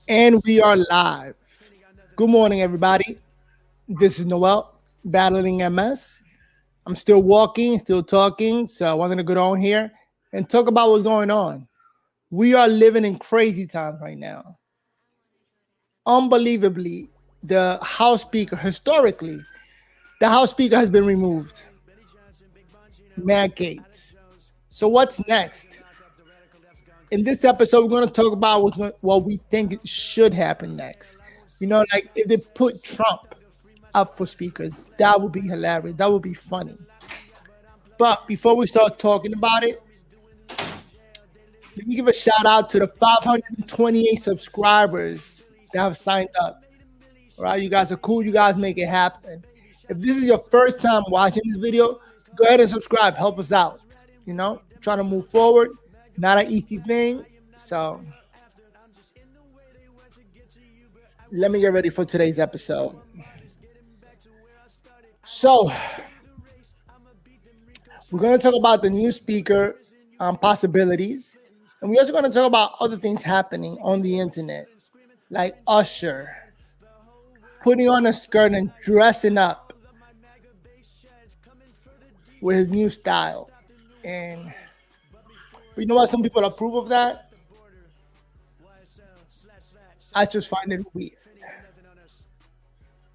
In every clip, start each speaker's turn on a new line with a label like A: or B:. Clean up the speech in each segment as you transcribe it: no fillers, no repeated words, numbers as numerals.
A: And we are live. Good morning, everybody. This is Noel, battling MS. I'm still walking, still talking, so I wanted to get on here and talk about what's going on. We are living in crazy times right now. Unbelievably, the House Speaker, historically, the House Speaker has been removed. Matt Gaetz. So what's next? In this episode, we're going to talk about what we think should happen next. Like if they put Trump up for speaker, that would be hilarious. That would be funny. But before we start talking about it, let me give a shout out to the 528 subscribers that have signed up. All right, you guys are cool. You guys make it happen. If this is your first time watching this video, go ahead and subscribe. Help us out. Trying to move forward. Not an easy thing. So let me get ready for today's episode. So we're going to talk about the new speaker possibilities. And we're also going to talk about other things happening on the internet, like Usher putting on a skirt and dressing up with his new style. But you know what? Some people approve of that. I just find it weird.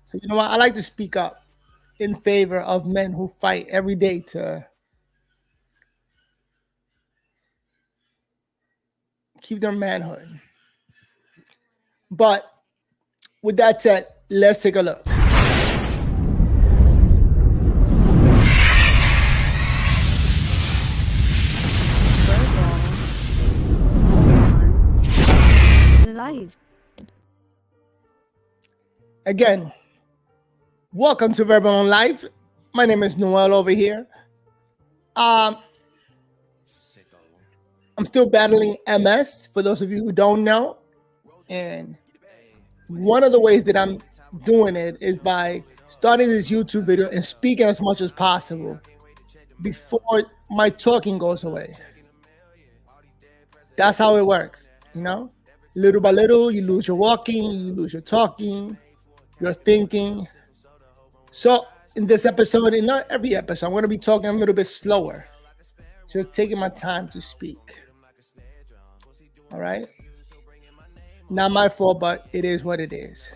A: So you know what? I like to speak up in favor of men who fight every day to keep their manhood. But with that said, let's take a look. Again, welcome to Verbal on Life. My name is Noel over here. I'm still battling MS, for those of you who don't know. And one of the ways that I'm doing it is by starting this YouTube video and speaking as much as possible before my talking goes away. That's how it works, Little by little, you lose your walking, you lose your talking, your thinking. So in this episode, and not every episode, I'm going to be talking a little bit slower. Just taking my time to speak. All right? Not my fault, but it is what it is.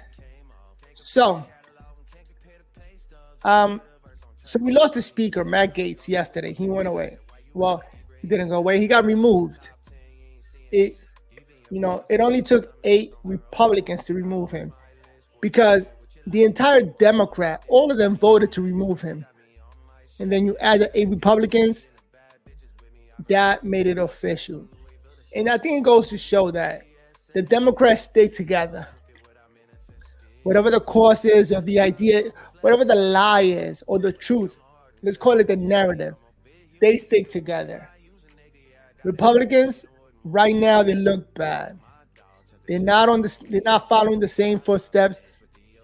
A: So we lost the speaker, Matt Gaetz, yesterday. He went away. Well, he didn't go away. He got removed. It only took 8 Republicans to remove him because the entire Democrat, all of them voted to remove him. And then you add the 8 Republicans, that made it official. And I think it goes to show that the Democrats stay together. Whatever the cause is or the idea, whatever the lie is or the truth, let's call it the narrative, they stick together. Republicans, right now, they look bad. They're not following the same footsteps.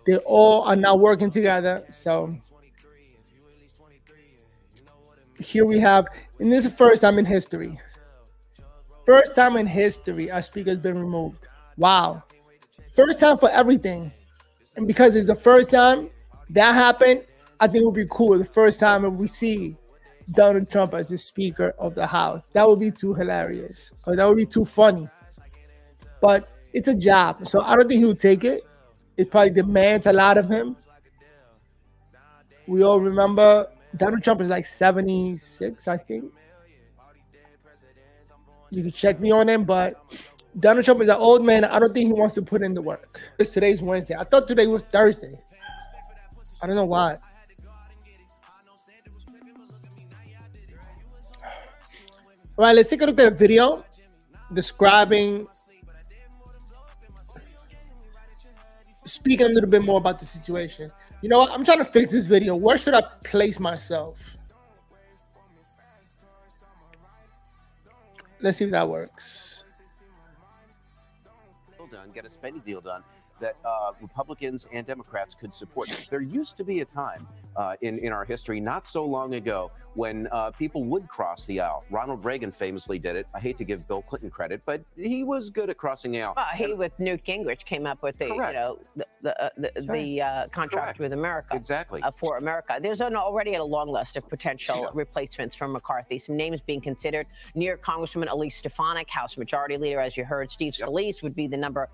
A: They all are not working together. So here we have, and this is the first time in history. First time in history, our speaker has been removed. Wow. First time for everything. And because it's the first time that happened, I think it would be cool. The first time if we see Donald Trump as the Speaker of the House. That would be too hilarious. Or that would be too funny. But it's a job. So I don't think he'll take it. It probably demands a lot of him. We all remember Donald Trump is like 76, I think. You can check me on him, but Donald Trump is an old man. I don't think he wants to put in the work. Today's Wednesday. I thought today was Thursday. I don't know why. All right, let's take a look at a video describing, speaking a little bit more about the situation. You know what? I'm trying to fix this video. Where should I place myself? Let's see if that works.
B: Get a spending deal done that Republicans and Democrats could support. There used to be a time in our history not so long ago when people would cross the aisle. Ronald Reagan famously did it. I hate to give Bill Clinton credit, but he was good at crossing the aisle.
C: He with Newt Gingrich came up with the contract
B: Correct.
C: with America.
B: Exactly.
C: For America. There's already a long list of potential replacements for McCarthy. Some names being considered: New York Congresswoman Elise Stefanik, House Majority Leader, as you heard. Steve Scalise would be the number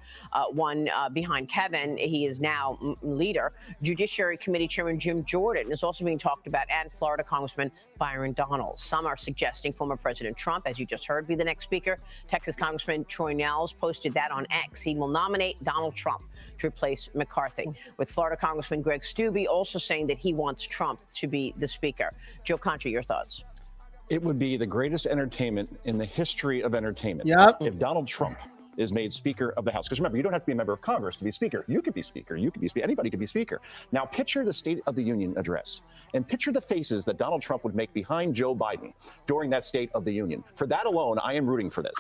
C: one behind Kevin. He is now leader. Judiciary Committee Chairman Jim Jordan is also being talked about, and Florida Congressman Byron Donalds. Some are suggesting former President Trump, as you just heard, be the next speaker. Texas Congressman Troy Nehls posted that on X. He will nominate Donald Trump to replace McCarthy, with Florida Congressman Greg Steube also saying that he wants Trump to be the speaker. Joe Contra, your thoughts?
D: It would be the greatest entertainment in the history of entertainment if Donald Trump is made Speaker of the House. Because remember, you don't have to be a member of Congress to be Speaker. You could be Speaker. You could be Speaker. Anybody could be Speaker. Now, picture the State of the Union address and picture the faces that Donald Trump would make behind Joe Biden during that State of the Union. For that alone, I am rooting for this.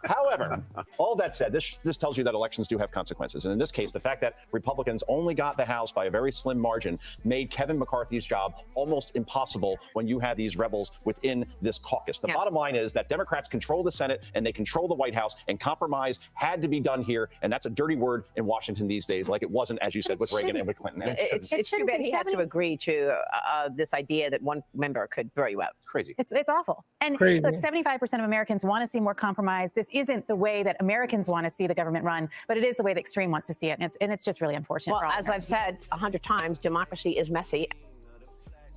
D: However, all that said, this tells you that elections do have consequences. And in this case, the fact that Republicans only got the House by a very slim margin made Kevin McCarthy's job almost impossible when you have these rebels within this caucus. The bottom line is that Democrats control the Senate and they control the White House, and compromise had to be done here, and that's a dirty word in Washington these days, like it wasn't, as you said, with Reagan and with Clinton.
C: It's too bad he had to agree to this idea that one member could throw you out.
B: Crazy.
E: It's awful. And look, 75% of Americans want to see more compromise. This isn't the way that Americans want to see the government run, but it is the way the extreme wants to see it, and it's just really unfortunate.
C: Well, as I've said 100 times, democracy is messy.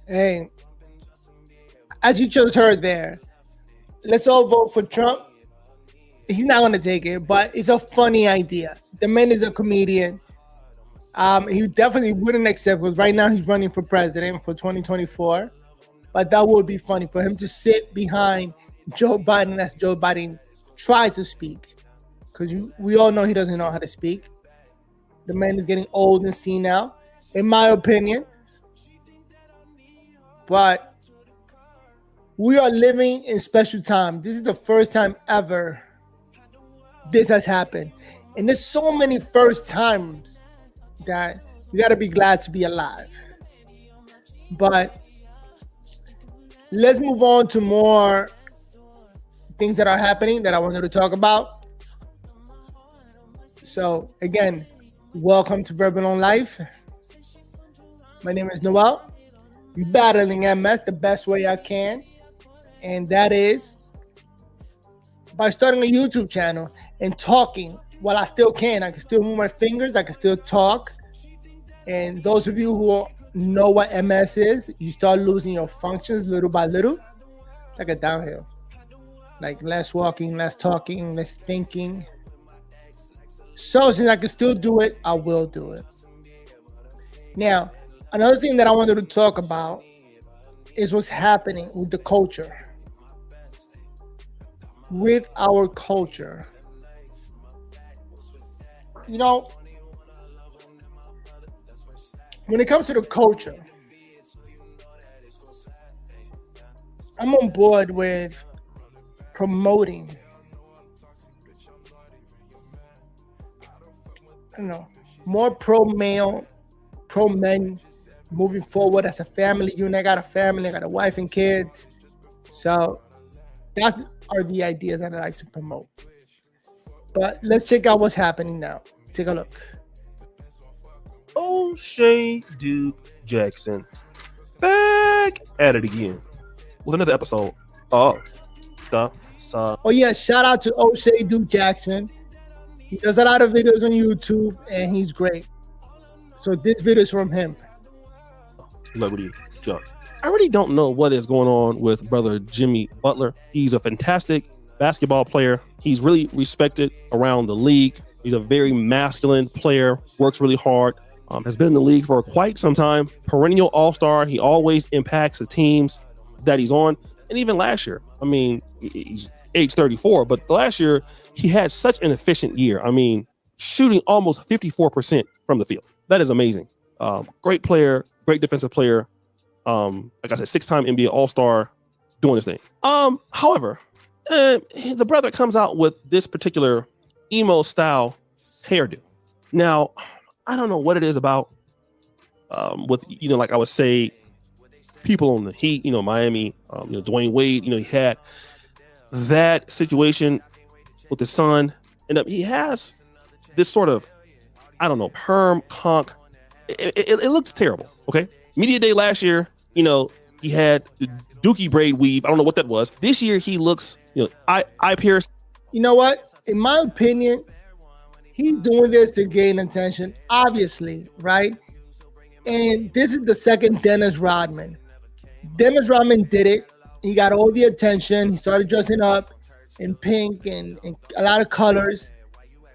A: Hey, as you just heard there, let's all vote for Trump. He's not going to take it, but it's a funny idea. The man is a comedian. He definitely wouldn't accept, because right now he's running for president for 2024. But that would be funny for him to sit behind Joe Biden as Joe Biden tries to speak. Because we all know he doesn't know how to speak. The man is getting old and senile, in my opinion. But we are living in special time. This is the first time ever this has happened. And there's so many first times that we got to be glad to be alive. But let's move on to more things that are happening that I wanted to talk about. So again, welcome to Verbal on Life. My name is Noel. I'm battling MS the best way I can. And that is by starting a YouTube channel and talking while I still can. I can still move my fingers. I can still talk. And those of you who know what MS is, you start losing your functions little by little. It's like a downhill. Like less walking, less talking, less thinking. So since I can still do it, I will do it. Now, another thing that I wanted to talk about is what's happening with the culture. With our culture. You know, when it comes to the culture, I'm on board with promoting, more pro-male, pro-men moving forward as a family unit. I got a family, I got a wife and kids. So that's are the ideas that I like to promote. But let's check out what's happening now. Take a look.
F: O'Shea Duke Jackson back at it again with another episode of The Sun.
A: Oh yeah, shout out to O'Shea Duke Jackson. He does a lot of videos on YouTube and he's great. So this video is from him.
F: Celebrity jump. I really don't know what is going on with brother Jimmy Butler. He's a fantastic basketball player. He's really respected around the league. He's a very masculine player, works really hard, has been in the league for quite some time. Perennial all-star. He always impacts the teams that he's on. And even last year, I mean, he's age 34, but the last year he had such an efficient year. I mean, shooting almost 54% from the field. That is amazing. Great player, great defensive player. Like I said, 6-time NBA All-Star, doing his thing. However, the brother comes out with this particular emo style hairdo. Now, I don't know what it is about with, like I would say, people on the Heat, Miami, Dwayne Wade, he had that situation with his son. And he has this sort of, perm conk. It looks terrible. Okay. Media day last year, he had the dookie braid weave. I don't know what that was. This year he looks, eye pierce.
A: You know what? In my opinion, he's doing this to gain attention, obviously, right? And this is the second Dennis Rodman. Dennis Rodman did it. He got all the attention. He started dressing up in pink and a lot of colors.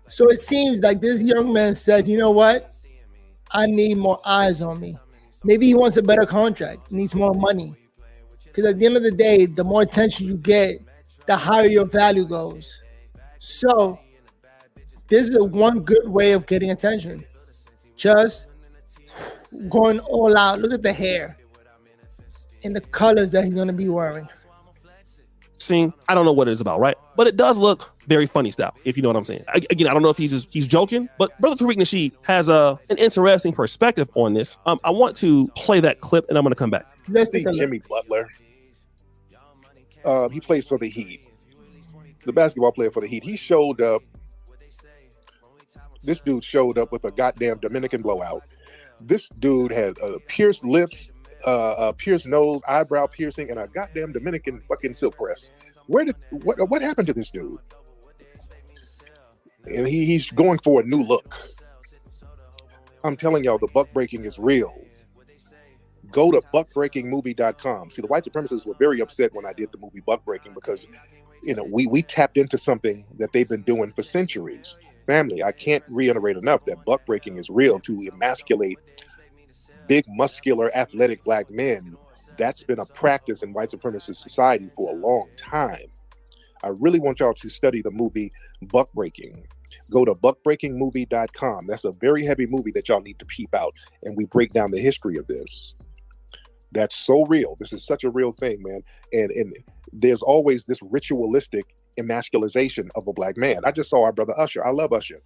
A: So it seems like this young man said, you know what? I need more eyes on me. Maybe he wants a better contract, needs more money. Because at the end of the day, the more attention you get, the higher your value goes. So this is one good way of getting attention. Just going all out. Look at the hair and the colors that he's going to be wearing.
F: I don't know what it is about, right? But it does look very funny style, if you know what I'm saying. Again, I don't know if he's joking, but Brother Tariq Nasheed has an interesting perspective on this. I want to play that clip, and I'm going to come back.
G: Let's see Jimmy Butler. He plays for the Heat. The basketball player for the Heat. He showed up. This dude showed up with a goddamn Dominican blowout. This dude had pierced lips, pierced nose, eyebrow piercing, and a goddamn Dominican fucking silk press. What happened to this dude? And he's going for a new look. I'm telling y'all, the buck breaking is real. Go to buckbreakingmovie.com. See, the white supremacists were very upset when I did the movie Buck Breaking because, we tapped into something that they've been doing for centuries. Family, I can't reiterate enough that buck breaking is real to emasculate big, muscular, athletic black men. That's been a practice in white supremacist society for a long time. I really want y'all to study the movie Buck Breaking. Go to buckbreakingmovie.com. That's a very heavy movie that y'all need to peep out, and we break down the history of this. That's so real. This is such a real thing, man. And there's always this ritualistic emasculization of a black man. I just saw our brother Usher. I love Usher.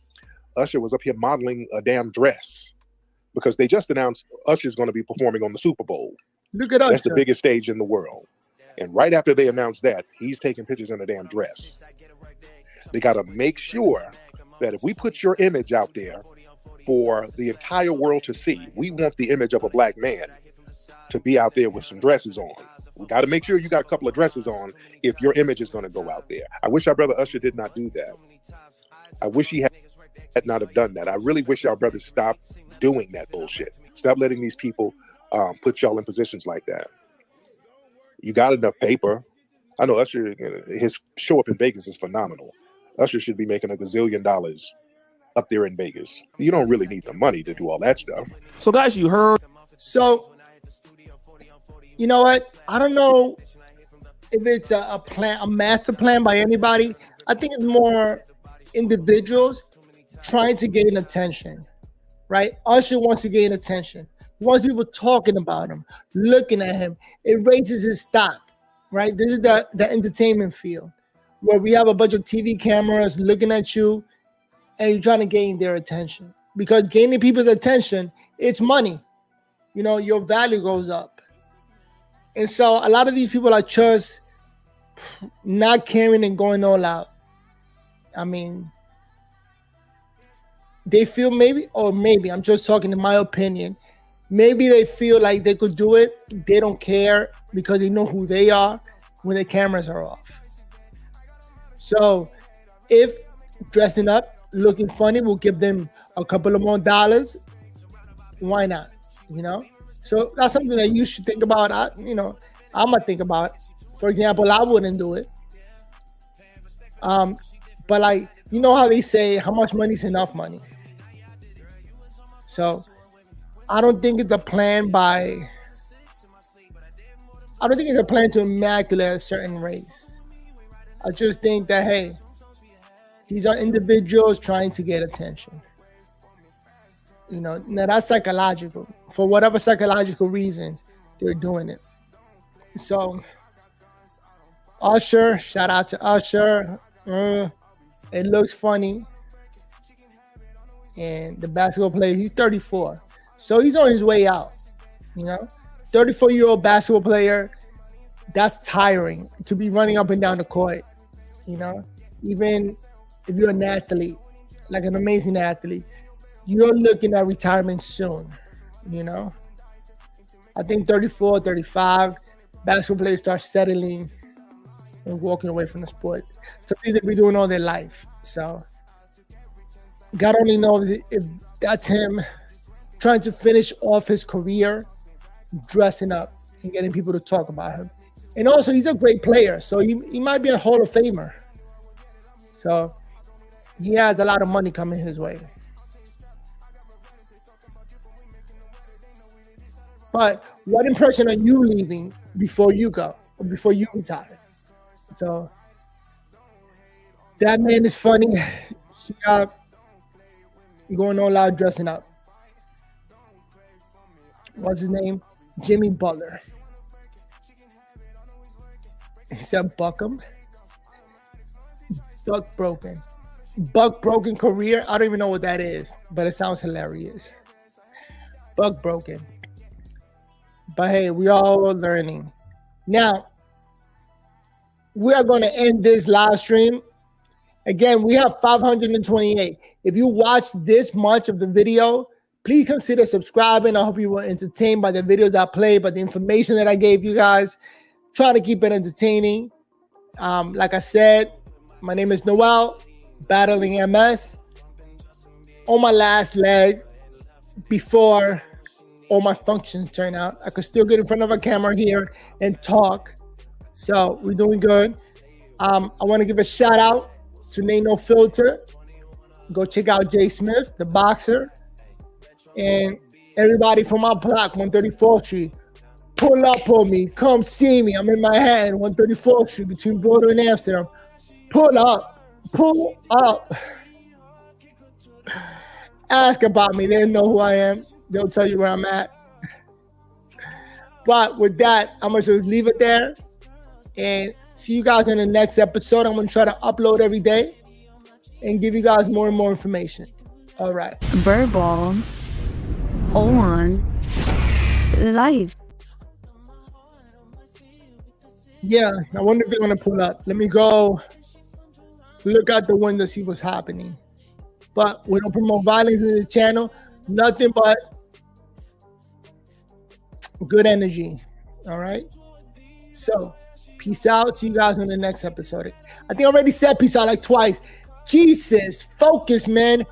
G: Usher was up here modeling a damn dress because they just announced Usher's going to be performing on the Super Bowl.
A: Look at Usher.
G: That's the biggest stage in the world. And right after they announced that, he's taking pictures in a damn dress. They got to make sure that if we put your image out there for the entire world to see, we want the image of a black man to be out there with some dresses on. We got to make sure you got a couple of dresses on if your image is going to go out there. I wish our brother Usher did not do that. I wish he had not have done that. I really wish our brothers stopped doing that bullshit. Stop letting these people put y'all in positions like that. You got enough paper. I know Usher, his show up in Vegas is phenomenal. Usher should be making $1 gazillion up there in Vegas. You don't really need the money to do all that stuff.
F: So guys, you heard.
A: So, you know what? I don't know if it's a plan, a master plan by anybody. I think it's more individuals trying to gain attention, right? Usher wants to gain attention. He wants people talking about him, looking at him. It raises his stock, right? This is the entertainment field where we have a bunch of TV cameras looking at you and you're trying to gain their attention. Because gaining people's attention, it's money. Your value goes up. And so a lot of these people are just not caring and going all out. I mean, they feel maybe, I'm just talking in my opinion, maybe they feel like they could do it. They don't care because they know who they are when the cameras are off. So if dressing up, looking funny will give them a couple of more dollars, why not? So that's something that you should think about. I'm gonna think about. For example, I wouldn't do it. But how they say, how much money is enough money? So I don't think it's a plan to immaculate a certain race. I just think that, hey, these are individuals trying to get attention. Now that's psychological. For whatever psychological reasons, they're doing it. So, Usher, shout out to Usher. It looks funny. And the basketball player, he's 34. So he's on his way out, 34-year-old basketball player, that's tiring to be running up and down the court, you know? Even if you're an athlete, like an amazing athlete, you're looking at retirement soon, you know? I think 34, 35, basketball players start settling and walking away from the sport. Something they've been doing all their life. So God only knows if that's him trying to finish off his career, dressing up and getting people to talk about him. And also, he's a great player, so he might be a Hall of Famer. So he has a lot of money coming his way. But what impression are you leaving before you go, or before you retire? So that man is funny. He going all out dressing up. What's his name? Jimmy Butler. He said Buckham. Buck broken career. I don't even know what that is, but it sounds hilarious. Buck broken. But hey, we all learning. Now, we are going to end this live stream. Again, we have 528. If you watch this much of the video, please consider subscribing. I hope you were entertained by the videos I played, by the information that I gave you guys. Try to keep it entertaining. Like I said, my name is Noel, battling MS. On my last leg, before all my functions turn out, I could still get in front of a camera here and talk. So we're doing good. I want to give a shout out to Nate No Filter. Go check out Jay Smith, the boxer. And everybody from my block, 134th Street, pull up on me. Come see me. I'm in my hand, 134th Street, between Butler and Amsterdam. Pull up. Pull up. Ask about me. They know who I am. They'll tell you where I'm at. But with that, I'm going to just leave it there. And see you guys in the next episode. I'm going to try to upload every day and give you guys more and more information. All right.
H: Verbal on life.
A: Yeah, I wonder if they're going to pull up. Let me go look out the window, see what's happening. But we don't promote violence in the channel. Nothing but good energy. All right? So, peace out. See you guys on the next episode. I think I already said peace out like twice. Jesus, focus, man.